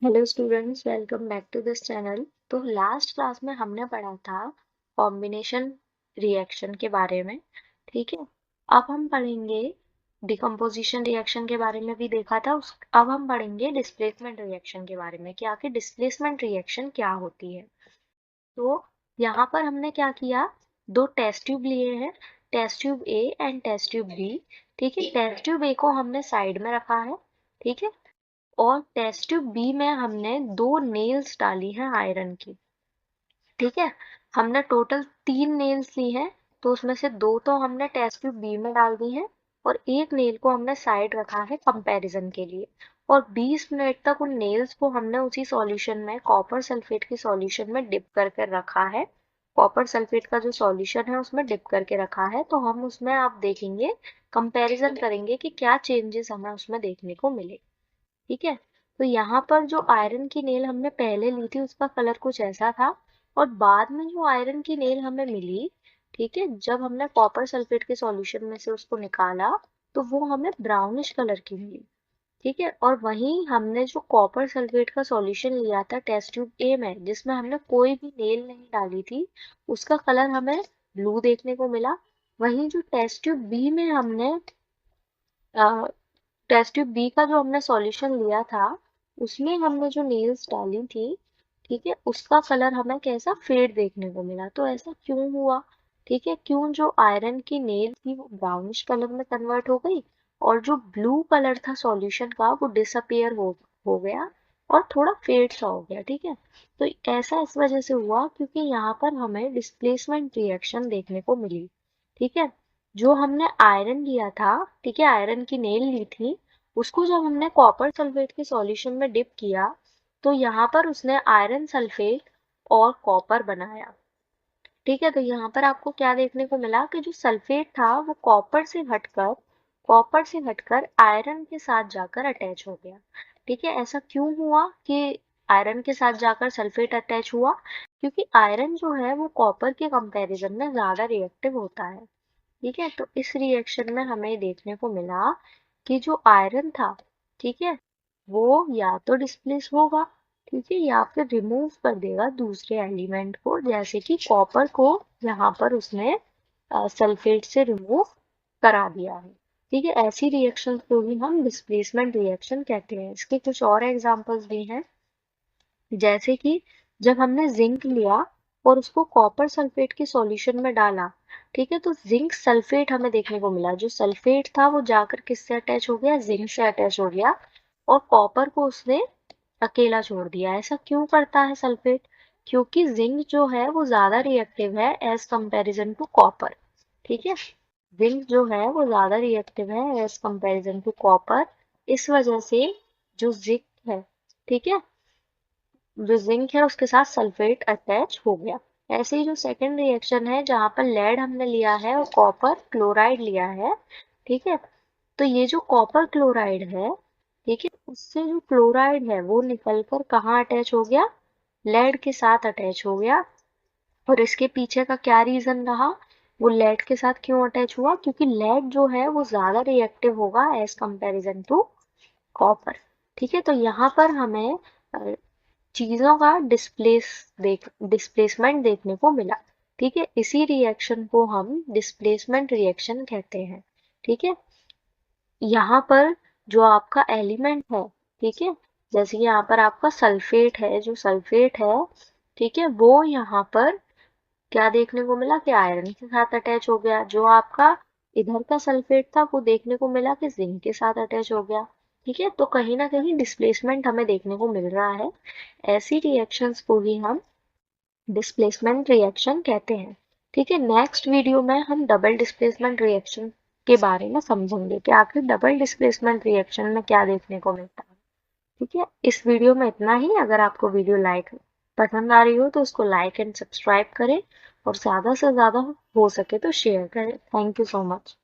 Hello students, welcome back to this channel. तो last class में हमने पढ़ा था कॉम्बिनेशन रिएक्शन के बारे में। ठीक है, अब हम पढ़ेंगे डिकम्पोजिशन रिएक्शन के बारे में भी देखा था। अब हम पढ़ेंगे डिस्प्लेसमेंट रिएक्शन के बारे में कि आखिर डिस्प्लेसमेंट रिएक्शन क्या होती है। तो यहाँ पर हमने क्या किया, दो टेस्ट ट्यूब लिए हैं, test tube A and test tube B. ठीक है, टेस्ट ट्यूब ए को हमने साइड में रखा है। ठीक है, और टेस्ट ट्यूब बी में हमने दो नेल्स डाली हैं आयरन की। ठीक है, हमने टोटल 3 नेल्स ली हैं, तो उसमें से दो तो हमने टेस्ट ट्यूब बी में डाल दी हैं और एक नेल को हमने साइड रखा है कंपैरिजन के लिए। और 20 मिनट तक उन नेल्स को हमने उसी सॉल्यूशन में, कॉपर सल्फेट के सॉल्यूशन में डिप करके रखा है। कॉपर सल्फेट का जो सॉल्यूशन है उसमें डिप करके रखा है, तो हम उसमें आप देखेंगे, कंपैरिजन करेंगे कि क्या चेंजेस हमें उसमें देखने को मिले। ठीक है, तो यहाँ पर जो आयरन की नेल हमने पहले ली थी उसका कलर कुछ ऐसा था, और बाद में जो आयरन की नेल हमें मिली, ठीक है, जब हमने कॉपर सल्फेट के सॉल्यूशन में से उसको निकाला तो वो हमें ब्राउनिश कलर की मिली। ठीक है, और वहीं हमने जो कॉपर सल्फेट का सॉल्यूशन लिया था टेस्ट ट्यूब ए में, जिसमें हमने कोई भी नेल नहीं डाली थी, उसका कलर हमें ब्लू देखने को मिला। वहीं जो टेस्ट ट्यूब बी में हमने टेस्ट ट्यूब बी का जो हमने सॉल्यूशन लिया था, उसमें हमने जो नेल्स डाली थी, ठीक है, उसका कलर हमें कैसा फेड देखने को मिला। तो ऐसा क्यों हुआ? ठीक है, क्यों जो आयरन की नेल थी वो ब्राउनिश कलर में कन्वर्ट हो गई और जो ब्लू कलर था सॉल्यूशन का वो डिसअपियर हो गया और थोड़ा फेड सा हो गया। ठीक है, तो ऐसा इस वजह से हुआ क्योंकि यहाँ पर हमें डिस्प्लेसमेंट रिएक्शन देखने को मिली। ठीक है, जो हमने आयरन लिया था, ठीक है, आयरन की नेल ली थी, उसको जब हमने कॉपर सल्फेट के सॉल्यूशन में डिप किया तो यहाँ पर उसने आयरन सल्फेट और कॉपर बनाया। ठीक है, तो यहाँ पर आपको क्या देखने को मिला कि जो सल्फेट था वो कॉपर से हटकर आयरन के साथ जाकर अटैच हो गया। ठीक है, ऐसा क्यों हुआ कि आयरन के साथ जाकर सल्फेट अटैच हुआ? क्योंकि आयरन जो है वो कॉपर के कंपैरिजन में ज्यादा रिएक्टिव होता है। ठीक है, तो इस रिएक्शन में हमें देखने को मिला कि जो आयरन था, ठीक है, वो या तो डिस्प्लेस होगा, ठीक है, या फिर रिमूव कर देगा दूसरे एलिमेंट को, जैसे कि कॉपर को यहाँ पर उसने सल्फेट से रिमूव करा दिया है। ठीक है, ऐसी रिएक्शन को ही हम डिस्प्लेसमेंट रिएक्शन कहते हैं। इसके कुछ और एग्जांपल्स भी हैं, जैसे कि जब हमने जिंक लिया और उसको कॉपर सल्फेट के सॉल्यूशन में डाला, ठीक है, तो जिंक सल्फेट हमें देखने को मिला। जो सल्फेट था वो जाकर किससे अटैच हो गया? जिंक से अटैच हो गया, और कॉपर को उसने अकेला छोड़ दिया। ऐसा क्यों करता है सल्फेट? क्योंकि जिंक जो है वो ज्यादा रिएक्टिव है एज कंपैरिजन टू कॉपर। ठीक है, जिंक जो है वो ज्यादा रिएक्टिव है एज कंपैरिजन टू कॉपर। इस वजह से जो जिंक है, ठीक है, जो जिंक है उसके साथ सल्फेट अटैच हो गया। ऐसे ही जो सेकंड रिएक्शन है जहां पर लेड हमने लिया है और कॉपर क्लोराइड लिया है, ठीक है, तो ये जो कॉपर क्लोराइड है, ठीक है, उससे जो क्लोराइड है वो निकलकर कहाँ अटैच हो गया? लेड के साथ अटैच हो गया। और इसके पीछे का क्या रीजन रहा? वो लेड के साथ क्यों अटैच हुआ? क्योंकि लेड जो है वो ज्यादा रिएक्टिव होगा एज कंपैरिजन टू कॉपर। ठीक है, तो यहाँ पर हमें चीजों का डिस्प्लेसमेंट देखने को मिला। ठीक है, इसी रिएक्शन को हम डिस्प्लेसमेंट रिएक्शन कहते हैं। ठीक है, यहाँ पर जो आपका एलिमेंट है, ठीक है, जैसे यहाँ पर आपका सल्फेट है, जो सल्फेट है, ठीक है, वो यहाँ पर क्या देखने को मिला कि आयरन के साथ अटैच हो गया। जो आपका इधर का सल्फेट था वो देखने को मिला कि जिंक के साथ अटैच हो गया। ठीक है, तो कहीं ना कहीं डिस्प्लेसमेंट हमें देखने को मिल रहा है। ऐसी रिएक्शंस को ही हम डिस्प्लेसमेंट रिएक्शन कहते हैं। ठीक है, नेक्स्ट वीडियो में हम डबल डिस्प्लेसमेंट रिएक्शन के बारे में समझेंगे कि आखिर डबल डिस्प्लेसमेंट रिएक्शन में क्या देखने को मिलता है। ठीक है, इस वीडियो में इतना ही। अगर आपको वीडियो पसंद आ रही हो तो उसको लाइक एंड सब्सक्राइब करें और ज़्यादा से ज़्यादा हो सके तो शेयर करें। Thank you so much.